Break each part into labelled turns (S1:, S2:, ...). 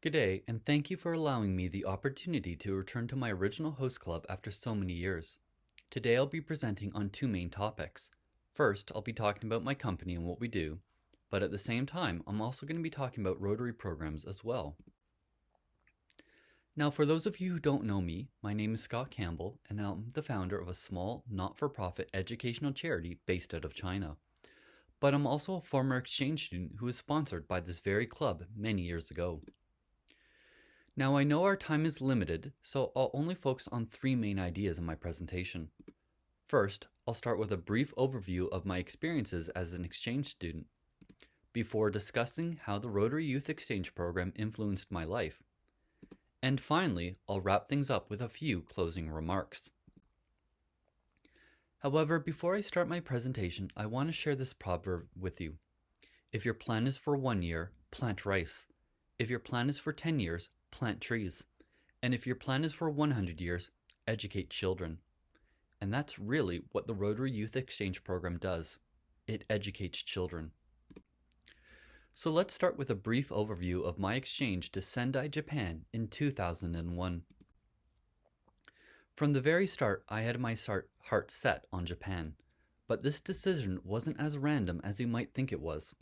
S1: Good day, and thank you for allowing me the opportunity to return to my original host club after so many years. Today I'll be presenting on two main topics. First, I'll be talking about my company and what we do, but at the same time, I'm also going to be talking about Rotary programs as well. Now, for those of you who don't know me, my name is Scott Campbell, and I'm the founder of a small, not for profit educational charity based out of China. But I'm also a former exchange student who was sponsored by this very club many years ago. Now, I know our time is limited, so I'll only focus on three main ideas in my presentation. First, I'll start with a brief overview of my experiences as an exchange student, before discussing how the Rotary Youth Exchange Program influenced my life. And finally, I'll wrap things up with a few closing remarks. However, before I start my presentation, I want to share this proverb with you. If your plan is for 1 year, plant rice. If your plan is for 10 years, plant trees. And if your plan is for 100 years, educate children. And that's really what the Rotary Youth Exchange Program does. It educates children. So let's start with a brief overview of my exchange to Sendai, Japan in 2001. From the very start, I had my heart set on Japan, but this decision wasn't as random as you might think it was.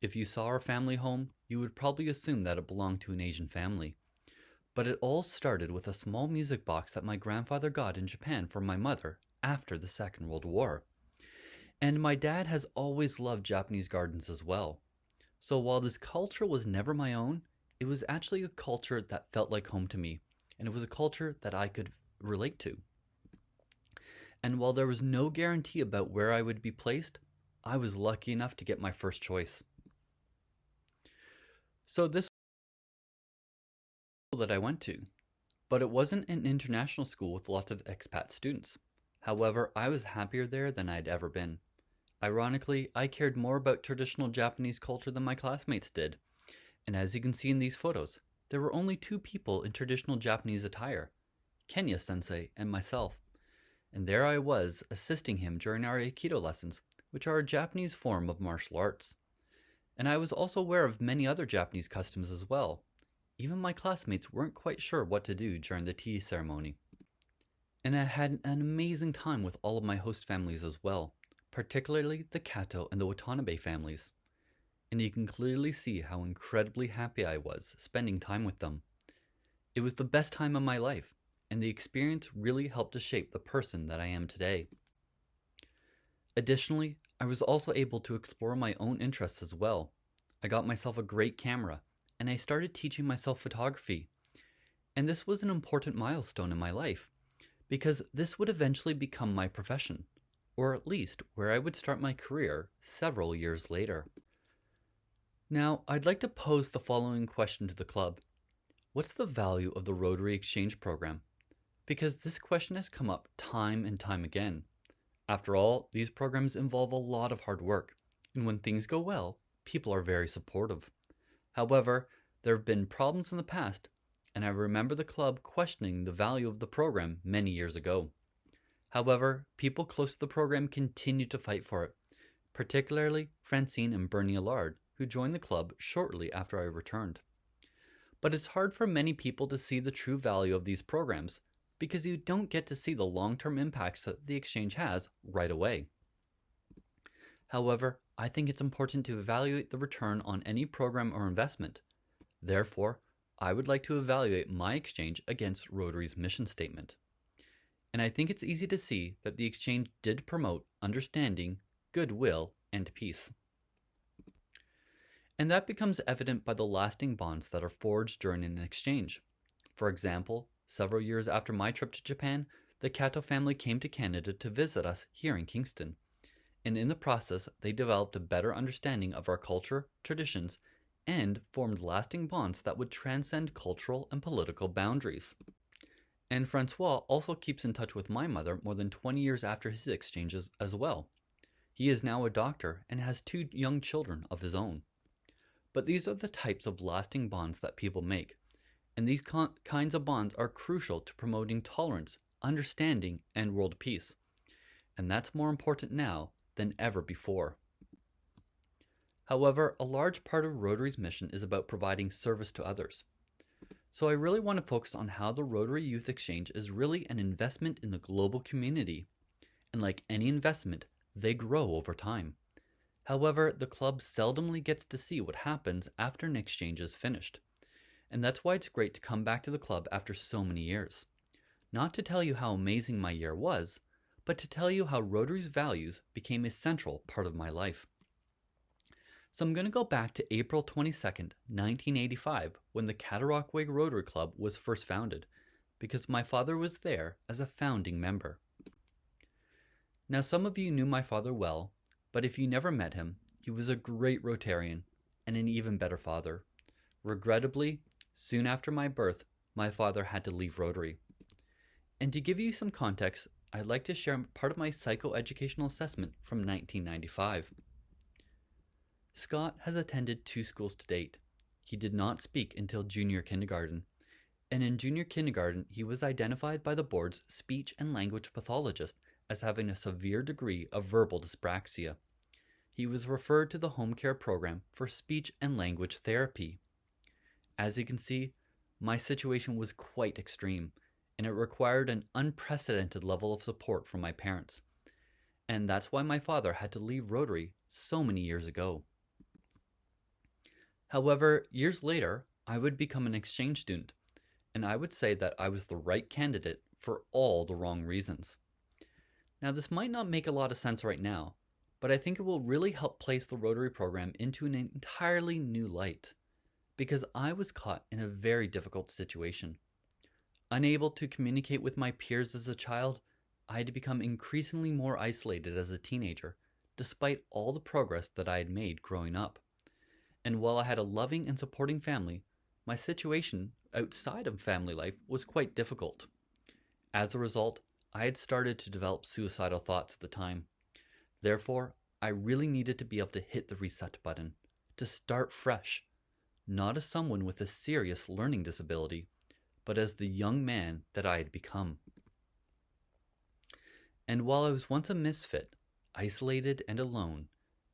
S1: If you saw our family home, you would probably assume that it belonged to an Asian family. But it all started with a small music box that my grandfather got in Japan for my mother after the Second World War. And my dad has always loved Japanese gardens as well. So while this culture was never my own, it was actually a culture that felt like home to me, and it was a culture that I could relate to. And while there was no guarantee about where I would be placed, I was lucky enough to get my first choice. So this was that I went to, but it wasn't an international school with lots of expat students. However, I was happier there than I'd ever been. Ironically, I cared more about traditional Japanese culture than my classmates did. And as you can see in these photos, there were only two people in traditional Japanese attire, Kenya-sensei and myself. And there I was, assisting him during our Aikido lessons, which are a Japanese form of martial arts. And I was also aware of many other Japanese customs as well. Even my classmates weren't quite sure what to do during the tea ceremony. And I had an amazing time with all of my host families as well, particularly the Kato and the Watanabe families. And you can clearly see how incredibly happy I was spending time with them. It was the best time of my life, and the experience really helped to shape the person that I am today. Additionally, I was also able to explore my own interests as well. I got myself a great camera, and I started teaching myself photography. And this was an important milestone in my life, because this would eventually become my profession, or at least where I would start my career several years later. Now, I'd like to pose the following question to the club. What's the value of the Rotary Exchange Program? Because this question has come up time and time again. After all, these programs involve a lot of hard work, and when things go well, people are very supportive. However, there have been problems in the past, and I remember the club questioning the value of the program many years ago. However, people close to the program continued to fight for it, particularly Francine and Bernie Allard, who joined the club shortly after I returned. But it's hard for many people to see the true value of these programs, because you don't get to see the long-term impacts that the exchange has right away. However, I think it's important to evaluate the return on any program or investment. Therefore, I would like to evaluate my exchange against Rotary's mission statement. And I think it's easy to see that the exchange did promote understanding, goodwill, and peace. And that becomes evident by the lasting bonds that are forged during an exchange. For example, several years after my trip to Japan, the Kato family came to Canada to visit us here in Kingston. And in the process, they developed a better understanding of our culture, traditions, and formed lasting bonds that would transcend cultural and political boundaries. And Francois also keeps in touch with my mother more than 20 years after his exchanges as well. He is now a doctor and has 2 young children of his own. But these are the types of lasting bonds that people make, and these kinds of bonds are crucial to promoting tolerance, understanding, and world peace. And that's more important now than ever before. However, a large part of Rotary's mission is about providing service to others. So I really want to focus on how the Rotary Youth Exchange is really an investment in the global community. And like any investment, they grow over time. However, the club seldomly gets to see what happens after an exchange is finished. And that's why it's great to come back to the club after so many years. Not to tell you how amazing my year was, but to tell you how Rotary's values became a central part of my life. So I'm going to go back to April 22nd, 1985, when the Cataraqui Rotary Club was first founded, because my father was there as a founding member. Now, some of you knew my father well, but if you never met him, he was a great Rotarian and an even better father. Regrettably, soon after my birth, my father had to leave Rotary. And to give you some context, I'd like to share part of my psychoeducational assessment from 1995. Scott has attended 2 schools to date. He did not speak until junior kindergarten, and in junior kindergarten he was identified by the board's speech and language pathologist as having a severe degree of verbal dyspraxia. He was referred to the home care program for speech and language therapy. As you can see, my situation was quite extreme, and it required an unprecedented level of support from my parents. And that's why my father had to leave Rotary so many years ago. However, years later, I would become an exchange student, and I would say that I was the right candidate for all the wrong reasons. Now, this might not make a lot of sense right now, but I think it will really help place the Rotary program into an entirely new light, because I was caught in a very difficult situation. Unable to communicate with my peers as a child, I had become increasingly more isolated as a teenager, despite all the progress that I had made growing up. And while I had a loving and supporting family, my situation outside of family life was quite difficult. As a result, I had started to develop suicidal thoughts at the time. Therefore, I really needed to be able to hit the reset button, to start fresh, not as someone with a serious learning disability, but as the young man that I had become. And while I was once a misfit, isolated and alone,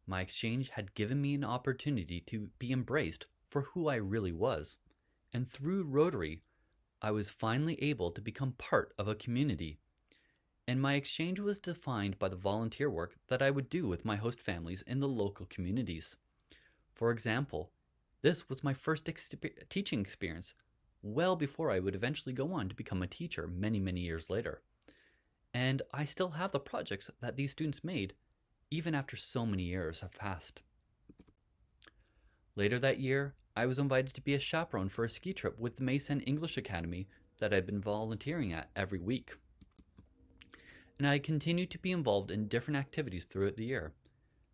S1: my exchange had given me an opportunity to be embraced for who I really was. And through Rotary, I was finally able to become part of a community. And my exchange was defined by the volunteer work that I would do with my host families in the local communities. For example, this was my first teaching experience, well before I would eventually go on to become a teacher many, many years later. And I still have the projects that these students made, even after so many years have passed. Later that year, I was invited to be a chaperone for a ski trip with the Mason English Academy that I'd been volunteering at every week. And I continued to be involved in different activities throughout the year.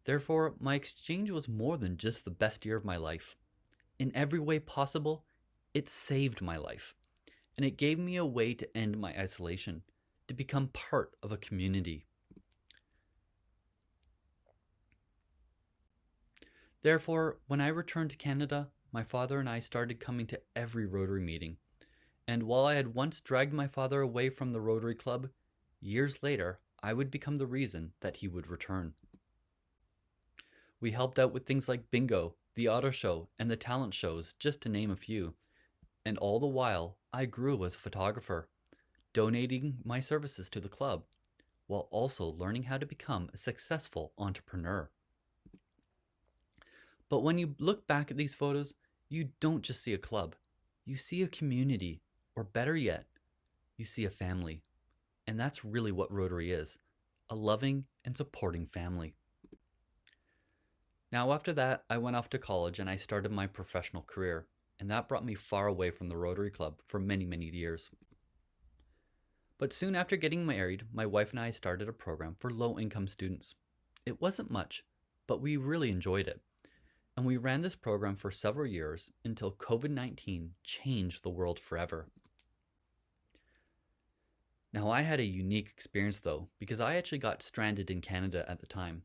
S1: Therefore, my exchange was more than just the best year of my life. In every way possible, it saved my life, and it gave me a way to end my isolation, to become part of a community. Therefore, when I returned to Canada, my father and I started coming to every Rotary meeting. And while I had once dragged my father away from the Rotary Club, years later, I would become the reason that he would return. We helped out with things like bingo, the auto show, and the talent shows, just to name a few. And all the while, I grew as a photographer, donating my services to the club, while also learning how to become a successful entrepreneur. But when you look back at these photos, you don't just see a club. You see a community, or better yet, you see a family. And that's really what Rotary is, a loving and supporting family. Now after that, I went off to college and I started my professional career, and that brought me far away from the Rotary Club for many, many years. But soon after getting married, my wife and I started a program for low-income students. It wasn't much, but we really enjoyed it. And we ran this program for several years until COVID-19 changed the world forever. Now, I had a unique experience though, because I actually got stranded in Canada at the time,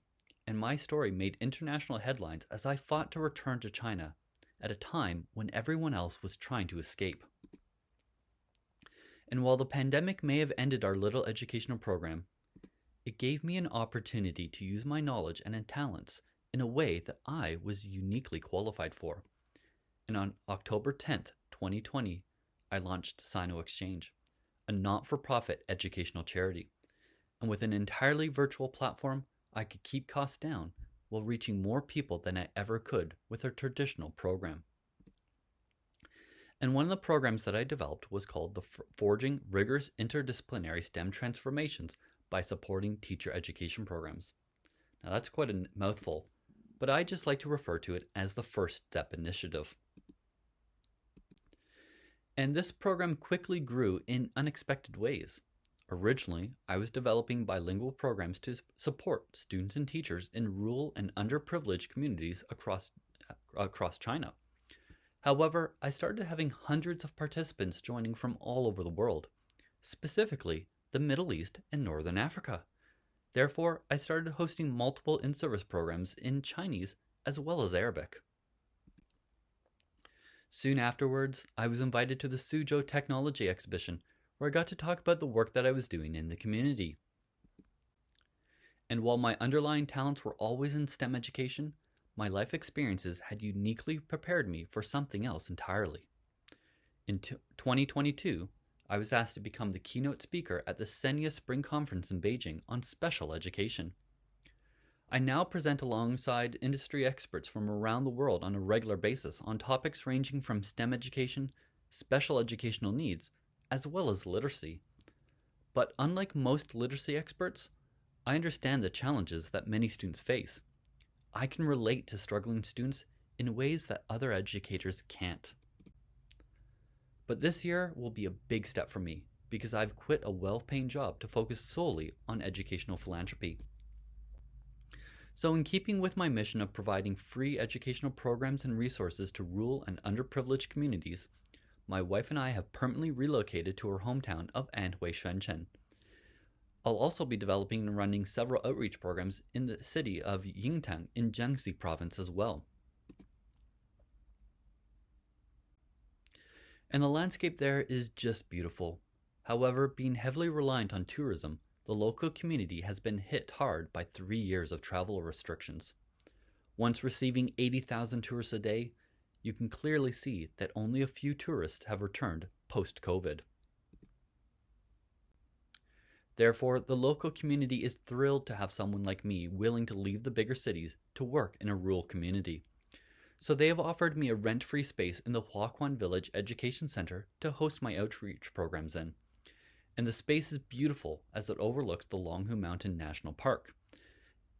S1: and my story made international headlines as I fought to return to China at a time when everyone else was trying to escape. And while the pandemic may have ended our little educational program, it gave me an opportunity to use my knowledge and talents in a way that I was uniquely qualified for. And on October 10th, 2020, I launched Sino Exchange, a not-for-profit educational charity. And with an entirely virtual platform, I could keep costs down while reaching more people than I ever could with a traditional program. And one of the programs that I developed was called the Forging Rigorous Interdisciplinary STEM Transformations by Supporting Teacher Education Programs. Now that's quite a mouthful, but I just like to refer to it as the First Step Initiative. And this program quickly grew in unexpected ways. Originally, I was developing bilingual programs to support students and teachers in rural and underprivileged communities across China. However, I started having hundreds of participants joining from all over the world, specifically the Middle East and Northern Africa. Therefore, I started hosting multiple in-service programs in Chinese as well as Arabic. Soon afterwards, I was invited to the Suzhou Technology Exhibition, where I got to talk about the work that I was doing in the community. And while my underlying talents were always in STEM education, my life experiences had uniquely prepared me for something else entirely. In 2022, I was asked to become the keynote speaker at the Senya Spring Conference in Beijing on special education. I now present alongside industry experts from around the world on a regular basis on topics ranging from STEM education, special educational needs, as well as literacy. But unlike most literacy experts, I understand the challenges that many students face. I can relate to struggling students in ways that other educators can't. But this year will be a big step for me because I've quit a well-paying job to focus solely on educational philanthropy. So in keeping with my mission of providing free educational programs and resources to rural and underprivileged communities, my wife and I have permanently relocated to her hometown of Anhui, Shenzhen. I'll also be developing and running several outreach programs in the city of Yingtan in Jiangxi province as well. And the landscape there is just beautiful. However, being heavily reliant on tourism, the local community has been hit hard by 3 years of travel restrictions. Once receiving 80,000 tourists a day, you can clearly see that only a few tourists have returned post-COVID. Therefore, the local community is thrilled to have someone like me willing to leave the bigger cities to work in a rural community. So they have offered me a rent-free space in the Huaquan Village Education Center to host my outreach programs in. And the space is beautiful as it overlooks the Longhu Mountain National Park.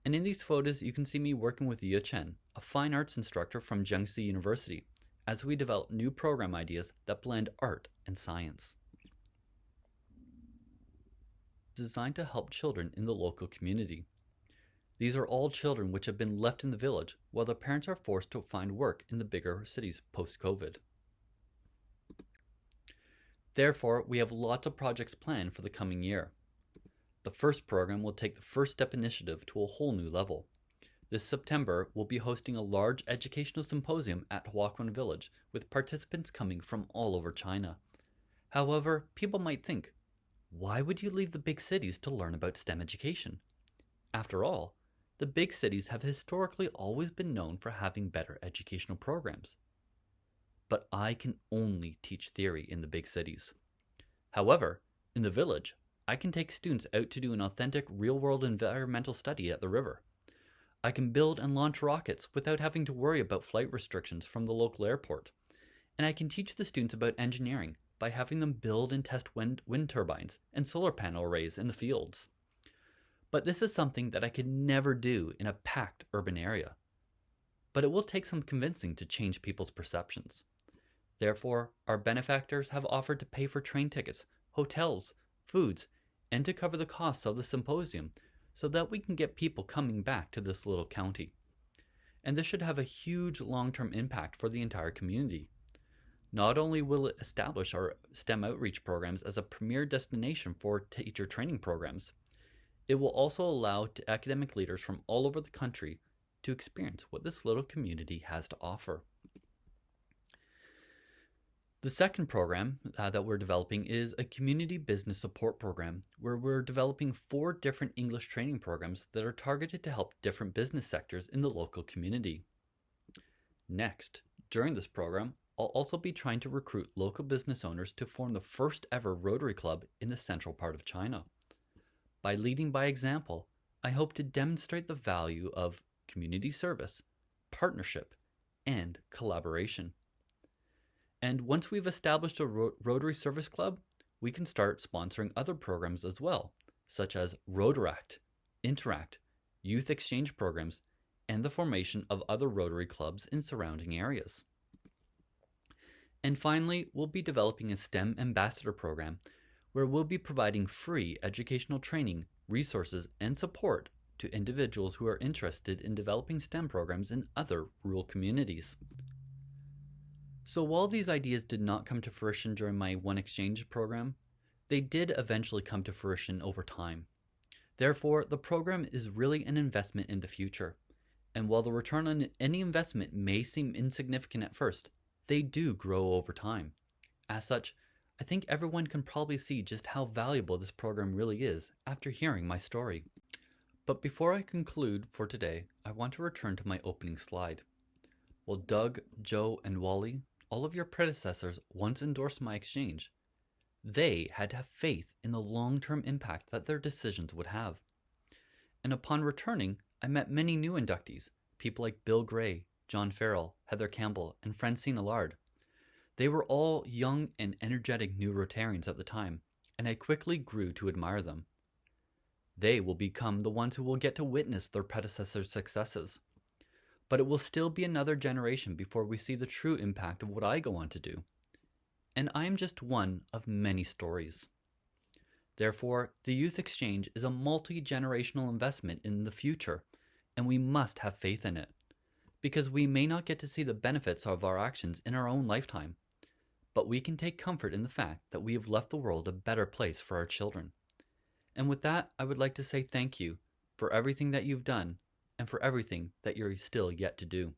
S1: And in these photos, you can see me working with Ye Chen, a fine arts instructor from Jiangxi University, as we develop new program ideas that blend art and science. Designed to help children in the local community. These are all children which have been left in the village while their parents are forced to find work in the bigger cities post-COVID. Therefore, we have lots of projects planned for the coming year. The first program will take the First Step Initiative to a whole new level. This September, we'll be hosting a large educational symposium at Huaquan Village with participants coming from all over China. However, people might think, why would you leave the big cities to learn about STEM education? After all, the big cities have historically always been known for having better educational programs. But I can only teach theory in the big cities. However, in the village, I can take students out to do an authentic real-world environmental study at the river. I can build and launch rockets without having to worry about flight restrictions from the local airport. And I can teach the students about engineering by having them build and test wind turbines and solar panel arrays in the fields. But this is something that I could never do in a packed urban area. But it will take some convincing to change people's perceptions. Therefore, our benefactors have offered to pay for train tickets, hotels, foods, and to cover the costs of the symposium so that we can get people coming back to this little county. And this should have a huge long-term impact for the entire community. Not only will it establish our STEM outreach programs as a premier destination for teacher training programs, it will also allow academic leaders from all over the country to experience what this little community has to offer. The second program that we're developing is a community business support program where we're developing 4 different English training programs that are targeted to help different business sectors in the local community. Next, during this program, I'll also be trying to recruit local business owners to form the first ever Rotary Club in the central part of China. By leading by example, I hope to demonstrate the value of community service, partnership, and collaboration. And once we've established a Rotary Service Club, we can start sponsoring other programs as well, such as Rotaract, Interact, youth exchange programs, and the formation of other Rotary clubs in surrounding areas. And finally, we'll be developing a STEM ambassador program where we'll be providing free educational training, resources, and support to individuals who are interested in developing STEM programs in other rural communities. So while these ideas did not come to fruition during my One Exchange program, they did eventually come to fruition over time. Therefore, the program is really an investment in the future. And while the return on any investment may seem insignificant at first, they do grow over time. As such, I think everyone can probably see just how valuable this program really is after hearing my story. But before I conclude for today, I want to return to my opening slide. While Doug, Joe, and Wally, all of your predecessors, once endorsed my exchange, they had to have faith in the long-term impact that their decisions would have. And upon returning, I met many new inductees, people like Bill Gray, John Farrell, Heather Campbell, and Francine Allard. They were all young and energetic new Rotarians at the time, and I quickly grew to admire them. They will become the ones who will get to witness their predecessors' successes. But it will still be another generation before we see the true impact of what I go on to do. And I am just one of many stories. Therefore, the Youth Exchange is a multi-generational investment in the future, and we must have faith in it. Because we may not get to see the benefits of our actions in our own lifetime, but we can take comfort in the fact that we have left the world a better place for our children. And with that, I would like to say thank you for everything that you've done and for everything that you're still yet to do.